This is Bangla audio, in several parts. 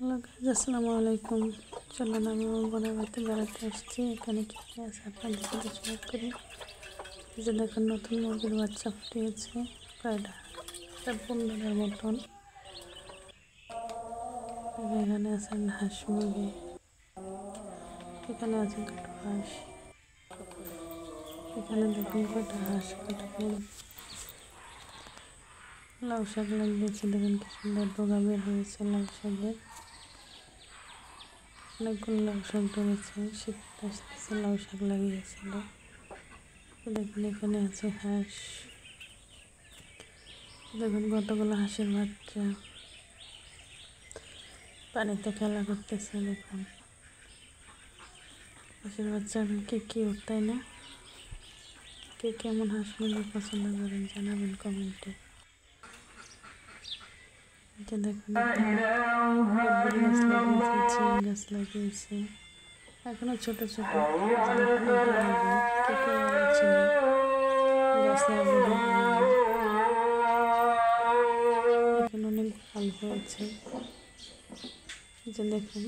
হ্যালো গাইজ, আসসালামু আলাইকুম। চলুন আমি আমার বোনের বাড়িতে বেড়াতে আসছি। এখানে কী কী আছে আপনাদের সাথে শেয়ার করি। এই যে দেখুন, নতুন মুরগির বাচ্চা ফুটিয়েছে প্রায়টা 15-এর মতন। এখানে আছে হাঁস মুরগি, এখানে আছে দুটো হাঁস। এখানে দেখুন কয়টা হাঁস, কয়টা মুরগি। লাউ শাক লাগিয়েছে, দেখুন কি সুন্দর ডগা বের হয়েছে লাউ শাকের। অনেকগুলো লাউ শাক ধরেছে, শীত আসতেছে, লাউ শাক লাগিয়েছিল। দেখুন এখানে আছে হাঁস, দেখুন কতগুলো হাঁসের বাচ্চা পানিতে খেলা করতেছে। দেখুন হাঁসের বাচ্চা কি কিউট, তাই না? কে কেমন হাঁস মুরগি পছন্দ করেন জানাবেন কমেন্টে। এটা দেখুন বটবড়ি গাছ লাগিয়েছে, চিং গাছ লাগিয়েছে, এখনো ছোট ছোট। দেখুন এটা লেবু, কে কে চিনি গাছ লাগানো। এখানে অনেক ফল হয়েছে। যে দেখুন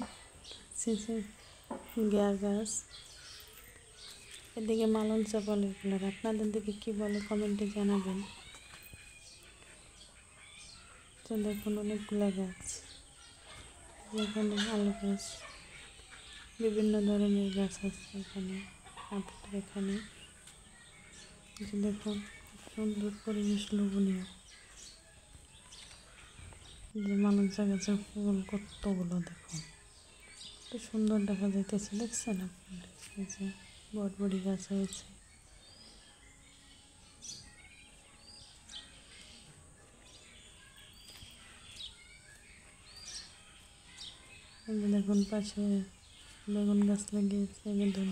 গেয়ার গাছ, এদিকে মালন চা বলে এগুলোর। আপনাদের দিকে কী বলে কমেন্টে জানাবেন। তো দেখুন অনেকগুলো গাছ, এখানে আলু গাছ, বিভিন্ন ধরনের গাছ আছে এখানে। আপনার এখানে যে দেখুন সুন্দর পরিবেশ, লোভনীয়। যে মালন চা গাছের ফুল কতগুলো, দেখুন কত সুন্দর দেখা যাইতেছে, দেখছেন আপনারা? এই যে বটবড়ি গাছ হয়েছে। দেখুন পাশে বেগুন গাছ লাগিয়েছে, দেখুন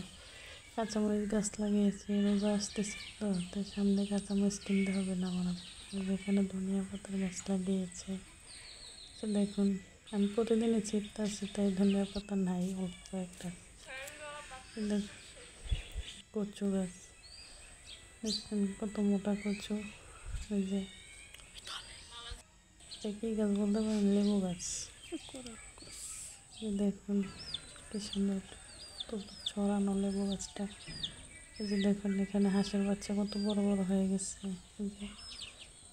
কাঁচামরিচ গাছ লাগিয়েছে। রোজা আসতেছে তো, তাই সামনে কাঁচামরিচ কিনতে হবে না আমার। এখানে ধনিয়া পাতার গাছ লাগিয়েছে। তো দেখুন আমি প্রতিদিনই ছিটতে আসি, তাই ধনিয়া পাতা নাই, অল্প একটা। কচু গাছ দেখছেন কত মোটা কচু। ওই যে কী গাছ বলতে পারেন, লেবু গাছ। দেখুন কি সুন্দর ছড়ানো লেবু গাছটা। এই যে দেখুন এখানে হাঁসের বাচ্চা কত বড় বড় হয়ে গেছে,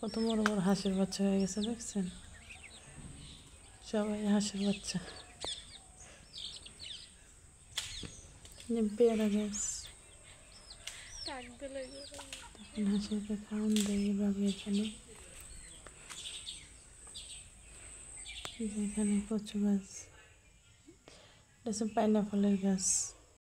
কত বড় বড় হাঁসের বাচ্চা হয়ে গেছে, দেখছেন? সবাই হাঁসের বাচ্চা। পেয়ারা গাছ, হাঁসেরকে খাওয়ান দেয় এভাবে। এখানে কচু গাছ, এটা হচ্ছে পাইনাপেলের গাছ।